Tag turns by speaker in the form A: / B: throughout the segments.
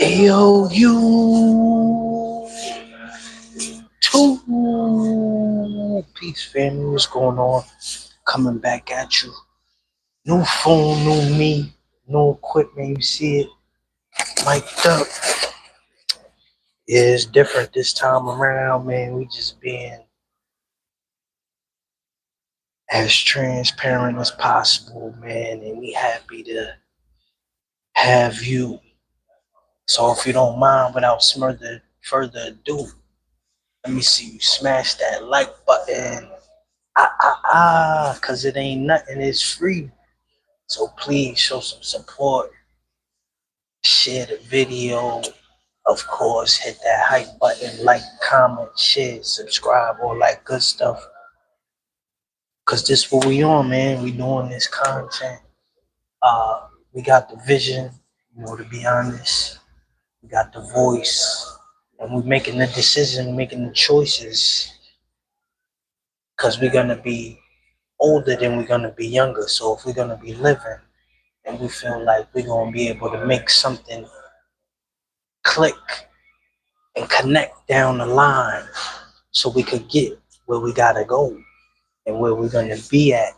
A: Ayo, you too. Peace, family. What's going on? Coming back at you. New phone, new me, new equipment. You see it mic'd up. Yeah, it's different this time around, man. We just being as transparent as possible, man. And we happy to have you. So if you don't mind, without further ado, let me see you smash that like button. Cause it ain't nothing, it's free. So please show some support, share the video, of course, hit that hype button, like, comment, share, subscribe, all that good stuff. Cause this what we on, man. We doing this content. We got the vision, to be honest. We got the voice, and we're making the decision, making the choices, cause we're gonna be older than we're gonna be younger. So if we're gonna be living, and we feel like we're gonna be able to make something click and connect down the line so we could get where we gotta go and where we're gonna be at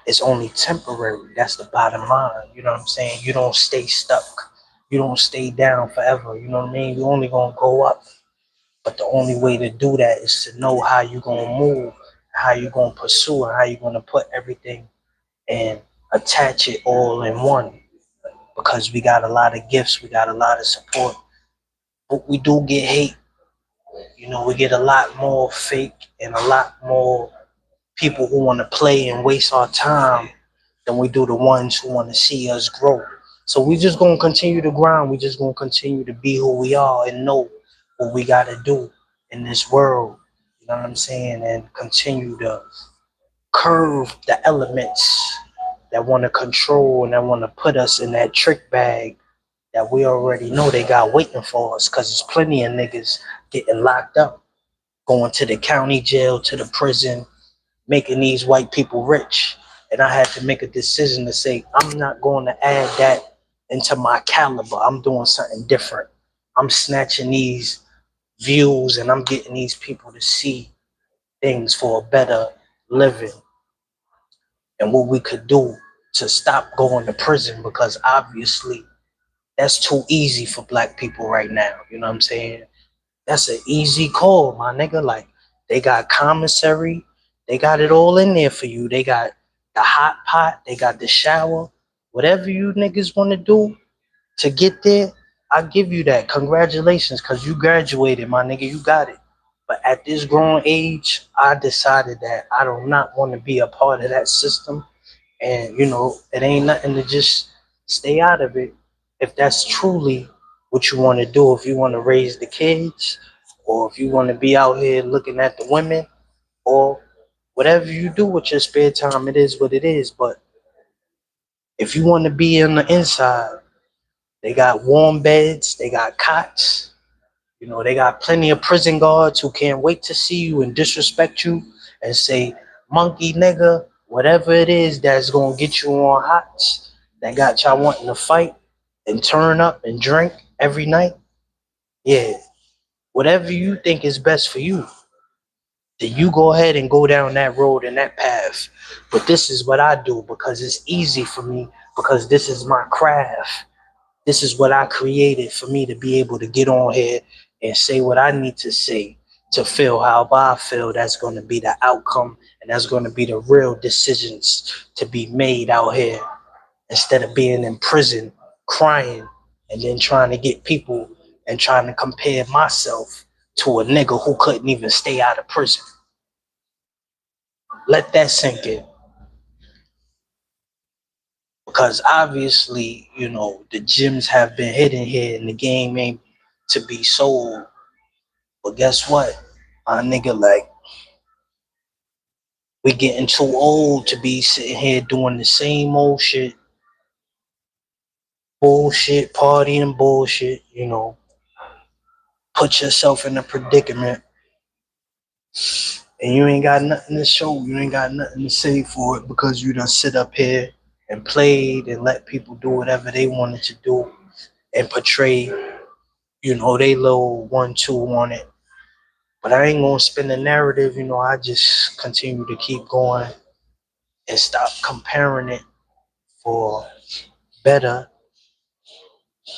A: is only temporary. That's the bottom line. You know what I'm saying? You don't stay stuck. You don't stay down forever. You know what I mean? You're only gonna go up. But the only way to do that is to know how you're gonna move, how you're gonna pursue, and how you're gonna put everything and attach it all in one. Because we got a lot of gifts, we got a lot of support, but we do get hate. We get a lot more fake and a lot more people who want to play and waste our time than we do the ones who want to see us grow. So we just gonna continue to grind. We just gonna continue to be who we are and know what we gotta do in this world. You know what I'm saying? And continue to curve the elements that want to control and that want to put us in that trick bag that we already know they got waiting for us, because there's plenty of niggas getting locked up, going to the county jail, to the prison, making these white people rich. And I had to make a decision to say, I'm not going to add that into my caliber. I'm doing something different. I'm snatching these views and I'm getting these people to see things for a better living and what we could do to stop going to prison, because obviously that's too easy for black people right now. You know what I'm saying? That's an easy call, my nigga. Like, they got commissary, they got it all in there for you. They got the hot pot, they got the shower. Whatever you niggas want to do to get there, I give you that. Congratulations, because you graduated, my nigga. You got it. But at this grown age, I decided that I do not want to be a part of that system. And, it ain't nothing to just stay out of it if that's truly what you want to do. If you want to raise the kids, or if you want to be out here looking at the women, or whatever you do with your spare time, it is what it is. But if you want to be on the inside, they got warm beds, they got cots, they got plenty of prison guards who can't wait to see you and disrespect you and say, monkey nigga, whatever it is that's going to get you on hots, that got y'all wanting to fight and turn up and drink every night. Yeah, whatever you think is best for you, then you go ahead and go down that road and that path. But this is what I do because it's easy for me, because this is my craft. This is what I created for me to be able to get on here and say what I need to say to feel how I feel. That's going to be the outcome, and that's going to be the real decisions to be made out here, instead of being in prison crying and then trying to get people and trying to compare myself to a nigga who couldn't even stay out of prison. Let that sink in. Because obviously, the gems have been hidden here and the game ain't to be sold. But guess what? My nigga, like, we getting too old to be sitting here doing the same old shit. Bullshit, partying bullshit, Put yourself in a predicament and you ain't got nothing to show. You ain't got nothing to say for it, because you done sit up here and played and let people do whatever they wanted to do and portray they little 1-2 on it. But I ain't gonna spin the narrative, I just continue to keep going and stop comparing it for better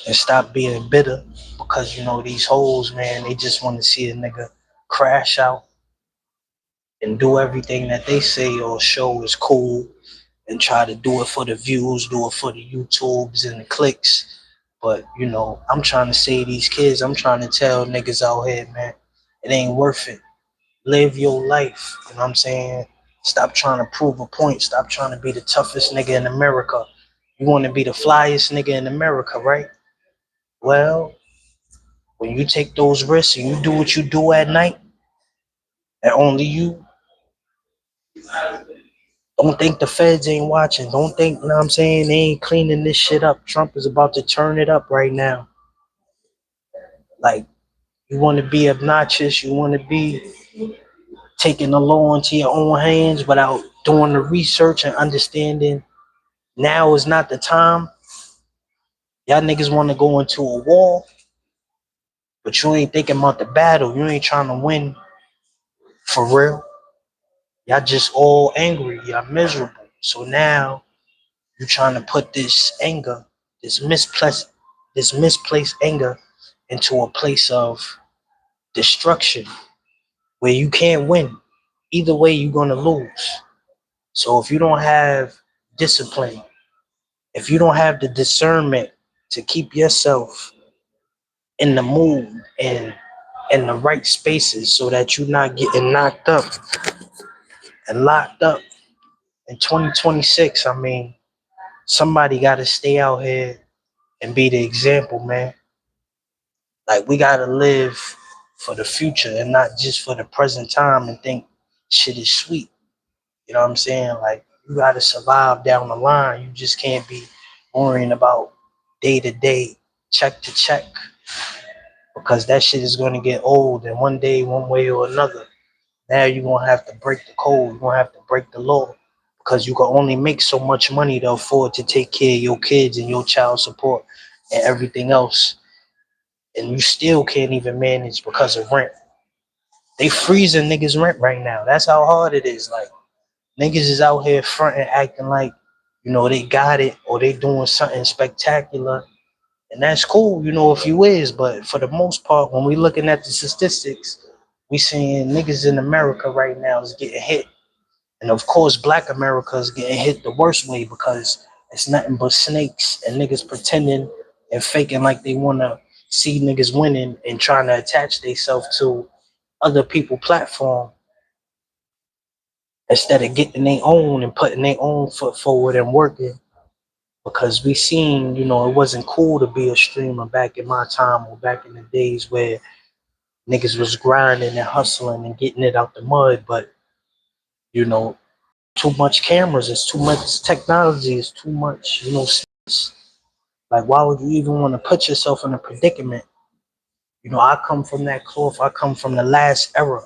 A: and stop being bitter because these hoes, man, they just want to see a nigga crash out and do everything that they say or show is cool and try to do it for the views, do it for the YouTubes and the clicks. But I'm trying to save these kids. I'm trying to tell niggas out here, man, it ain't worth it. Live your life. You know what I'm saying? Stop trying to prove a point. Stop trying to be the toughest nigga in America. You want to be the flyest nigga in America, right? Well, when you take those risks and you do what you do at night, and only you, don't think the feds ain't watching. Don't think, you know what I'm saying, they ain't cleaning this shit up. Trump is about to turn it up right now. Like, you want to be obnoxious, you want to be taking the law into your own hands without doing the research and understanding now is not the time. Y'all niggas want to go into a war, but you ain't thinking about the battle. You ain't trying to win for real. Y'all just all angry. Y'all miserable. So now you're trying to put this anger, this misplaced, this misplaced anger into a place of destruction where you can't win. Either way, you're gonna lose. So if you don't have discipline, if you don't have the discernment to keep yourself in the mood and in the right spaces so that you're not getting knocked up and locked up in 2026, I mean, somebody got to stay out here and be the example, man. Like, we got to live for the future and not just for the present time and think shit is sweet. You know what I'm saying? Like, you got to survive down the line. You just can't be worrying about day to day, check to check, because that shit is going to get old. And one day, one way or another, now you're going to have to break the code. You're going to have to break the law because you can only make so much money to afford to take care of your kids and your child support and everything else. And you still can't even manage because of rent. They freezing niggas' rent right now. That's how hard it is. Like, niggas is out here fronting, acting like, they got it or they doing something spectacular. And that's cool, if you is. But for the most part, when we looking at the statistics, we seeing niggas in America right now is getting hit. And of course, Black America is getting hit the worst way because it's nothing but snakes and niggas pretending and faking like they want to see niggas winning and trying to attach themselves to other people's platform instead of getting their own and putting their own foot forward and working. Because we seen, it wasn't cool to be a streamer back in my time or back in the days where niggas was grinding and hustling and getting it out the mud. But, too much cameras, it's too much technology, it's too much, space. Like, why would you even want to put yourself in a predicament? I come from that cloth. I come from the last era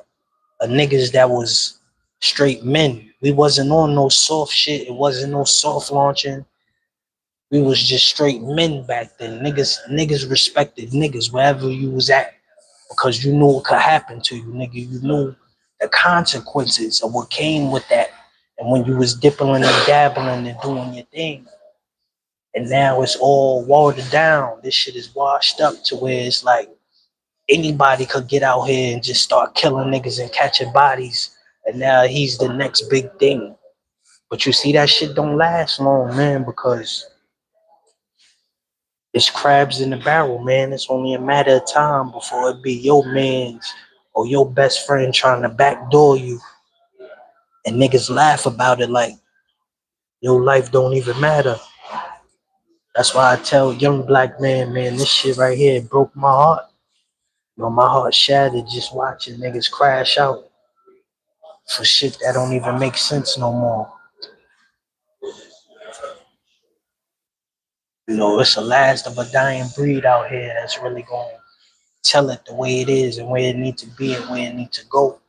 A: of niggas that was straight men. We wasn't on no soft shit. It wasn't no soft launching. We was just straight men back then. Niggas respected niggas wherever you was at because you knew what could happen to you, nigga. You knew the consequences of what came with that. And when you was dipping and dabbling and doing your thing, and now it's all watered down. This shit is washed up to where it's like anybody could get out here and just start killing niggas and catching bodies. And now he's the next big thing. But you see, that shit don't last long, man, because it's crabs in the barrel, man. It's only a matter of time before it be your man's or your best friend trying to backdoor you. And niggas laugh about it like your life don't even matter. That's why I tell young black man, this shit right here broke my heart. My heart shattered just watching niggas crash out for shit that don't even make sense no more. It's the last of a dying breed out here that's really going to tell it the way it is and where it needs to be and where it needs to go.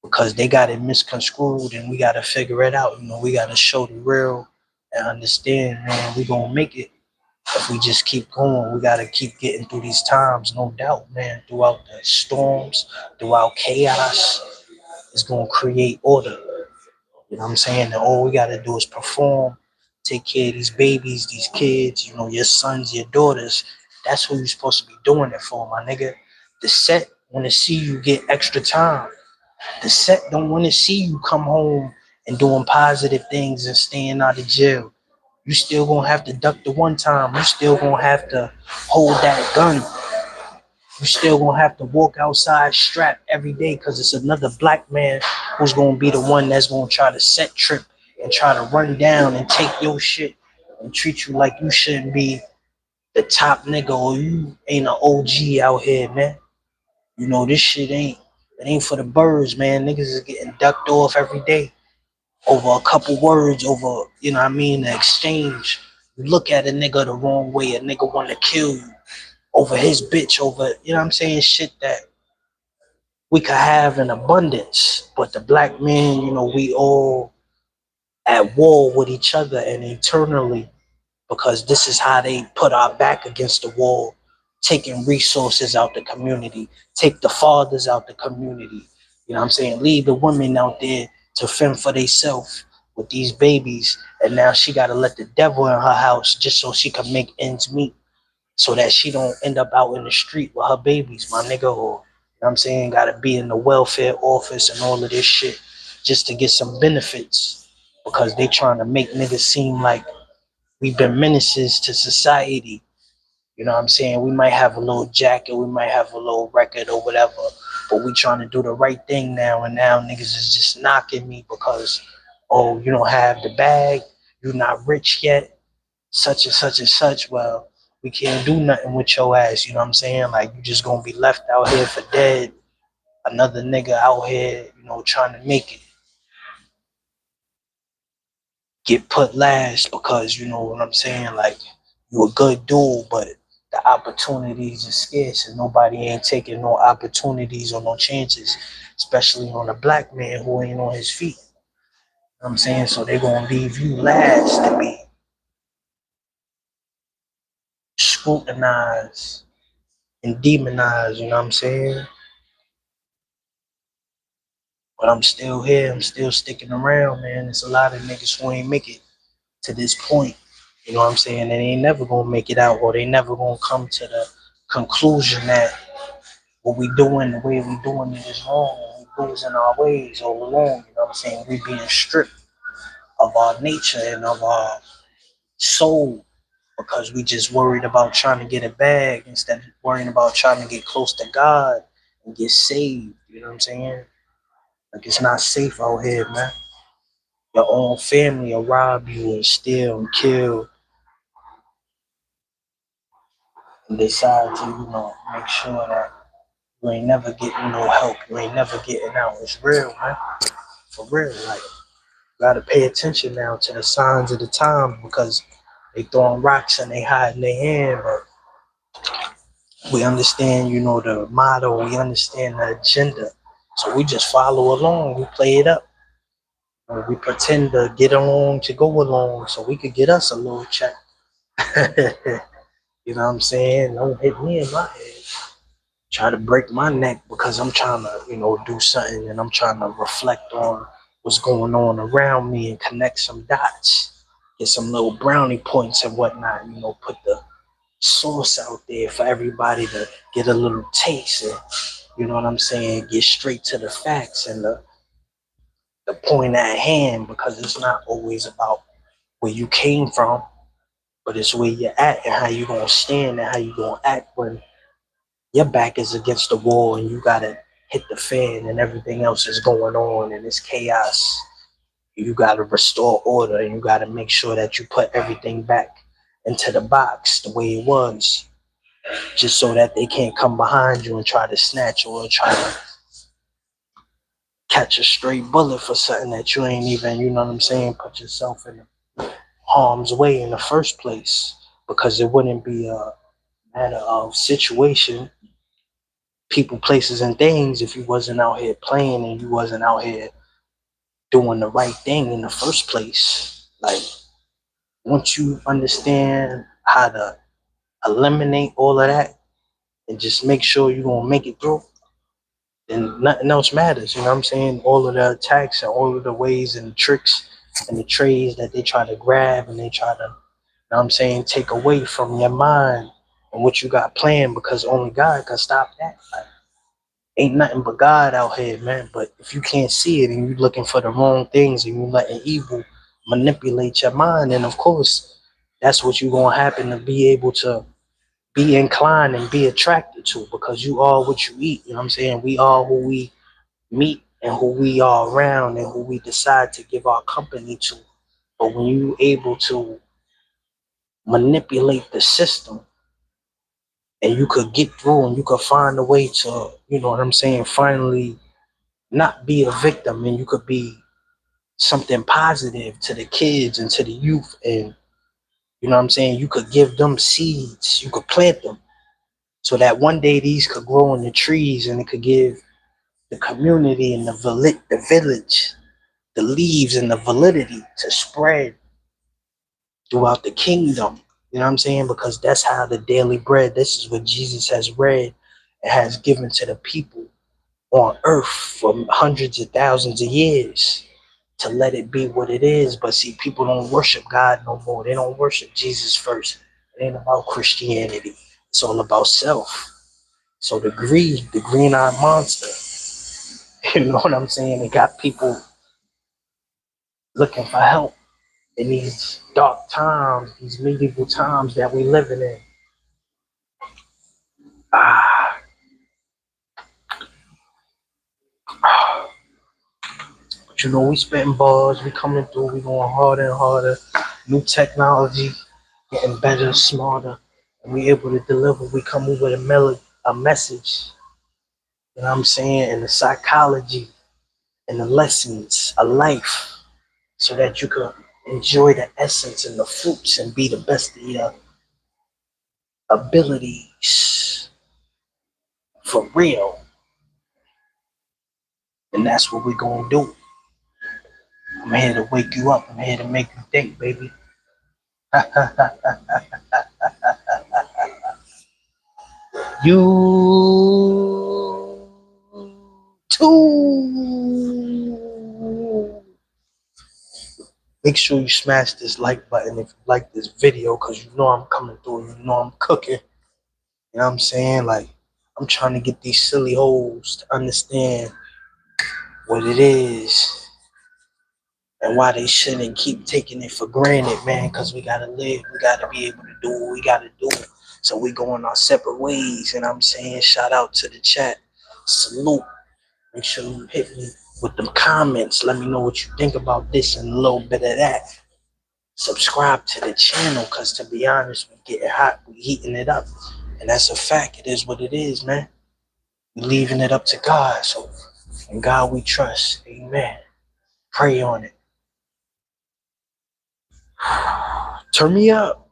A: Because they got it misconstrued and we got to figure it out. We got to show the real and understand, man, we going to make it. If we just keep going, we gotta keep getting through these times, no doubt, man. Throughout the storms, throughout chaos, it's gonna create order. You know what I'm saying? And all we gotta do is perform, take care of these babies, these kids, your sons, your daughters. That's who you're supposed to be doing it for, my nigga. The set wanna see you get extra time. The set don't wanna see you come home and doing positive things and staying out of jail. You still gonna have to duck the one time. You still gonna have to hold that gun. You still gonna have to walk outside strapped every day because it's another black man who's gonna be the one that's gonna try to set trip and try to run down and take your shit and treat you like you shouldn't be the top nigga or you ain't an OG out here, man. This shit it ain't for the birds, man. Niggas is getting ducked off every day over a couple words, over, what I mean, the exchange. You look at a nigga the wrong way, a nigga want to kill you over his bitch, over, what I'm saying, shit that we could have in abundance. But the black man, we all at war with each other and internally, because this is how they put our back against the wall, taking resources out the community, take the fathers out the community. You know what I'm saying? Leave the women out there to fend for themselves with these babies. And now she got to let the devil in her house just so she can make ends meet, so that she don't end up out in the street with her babies, my nigga. Or, what I'm saying, got to be in the welfare office and all of this shit just to get some benefits, because they trying to make niggas seem like we've been menaces to society. You know what I'm saying? We might have a little jacket, we might have a little record or whatever, but we trying to do the right thing now, and now niggas is just knocking me because, oh, you don't have the bag, you're not rich yet, such and such and such. Well, we can't do nothing with your ass, you know what I'm saying? Like, you just gonna be left out here for dead. Another nigga out here, trying to make it, get put last because, you know what I'm saying, like, you a good dude, but the opportunities are scarce and nobody ain't taking no opportunities or no chances, especially on a black man who ain't on his feet. You know what I'm saying? So they gonna leave you last to be scrutinized and demonized, you know what I'm saying? But I'm still here, I'm still sticking around, man. There's a lot of niggas who ain't make it to this point. You know what I'm saying? And they ain't never gonna make it out, or they never gonna come to the conclusion that what we doing, the way we doing it is wrong. We losing our ways all along. You know what I'm saying? We being stripped of our nature and of our soul because we just worried about trying to get a bag instead of worrying about trying to get close to God and get saved. You know what I'm saying? Like, it's not safe out here, man. Your own family will rob you and steal and kill and decide to, make sure that you ain't never getting no help. You ain't never getting out. It's real, man. For real. Like, you gotta pay attention now to the signs of the time, because they throwing rocks and they hiding their hand. But we understand, the motto. We understand the agenda. So we just follow along. We play it up. Or we pretend to get along to go along so we could get us a little check. You know what I'm saying? Don't hit me in my head. Try to break my neck because I'm trying to, do something, and I'm trying to reflect on what's going on around me and connect some dots, get some little brownie points and whatnot, put the sauce out there for everybody to get a little taste and, you know what I'm saying, get straight to the facts and the point at hand, because it's not always about where you came from, but it's where you're at and how you gonna stand and how you gonna act when your back is against the wall and you gotta hit the fan and everything else is going on and it's chaos. You gotta restore order and you gotta make sure that you put everything back into the box the way it was, just so that they can't come behind you and try to snatch or try to catch a stray bullet for something that you ain't even, you know what I'm saying, put yourself in harm's way in the first place, because it wouldn't be a matter of situation, people, places, and things if you wasn't out here playing and you wasn't out here doing the right thing in the first place. Like, once you understand how to eliminate all of that and just make sure you're gonna make it through, then nothing else matters. You know what I'm saying? All of the attacks and all of the ways and tricks and the trades that they try to grab and they try to, you know what I'm saying, take away from your mind and what you got planned, because only God can stop that. Like, ain't nothing but God out here, man. But if you can't see it and you're looking for the wrong things and you letting evil manipulate your mind, then of course that's what you're gonna happen to be able to be inclined and be attracted to, because you are what you eat. You know what I'm saying? We are who we meet and who we are around and who we decide to give our company to. But when you able to manipulate the system and you could get through and you could find a way to, you know what I'm saying, finally not be a victim, and you could be something positive to the kids and to the youth, and you know what I'm saying, you could give them seeds, you could plant them so that one day these could grow in the trees and it could give the community and the village the leaves and the validity to spread throughout the kingdom. You know what I'm saying? Because that's how the daily bread, this is what Jesus has read and has given to the people on earth for hundreds of thousands of years, to let it be what it is. But see, people don't worship God no more. They don't worship Jesus first. It ain't about Christianity. It's all about self. So the greed, the green-eyed monster, you know what I'm saying? It got people looking for help in these dark times, these medieval times that we living in. Ah, but you know, we spitting bars, we coming through, we going harder and harder. New technology, getting better, smarter, and we able to deliver. We come over with a message, you know what I'm saying, and the psychology and the lessons of life, so that you can enjoy the essence and the fruits and be the best of your abilities for real. And that's what we're gonna do. I'm here to wake you up. I'm here to make you think, baby. You too. Make sure you smash this like button if you like this video, because you know I'm coming through. You know I'm cooking. You know what I'm saying? Like, I'm trying to get these silly hoes to understand what it is and why they shouldn't keep taking it for granted, man, because we gotta live. We gotta be able to do what we gotta do. So we going our separate ways. And I'm saying, shout out to the chat. Salute. Make sure you hit me with them comments. Let me know what you think about this and a little bit of that. Subscribe to the channel, because to be honest, we getting hot. We heating it up. And that's a fact. It is what it is, man. We leaving it up to God. So in God we trust. Amen. Pray on it. Turn me up.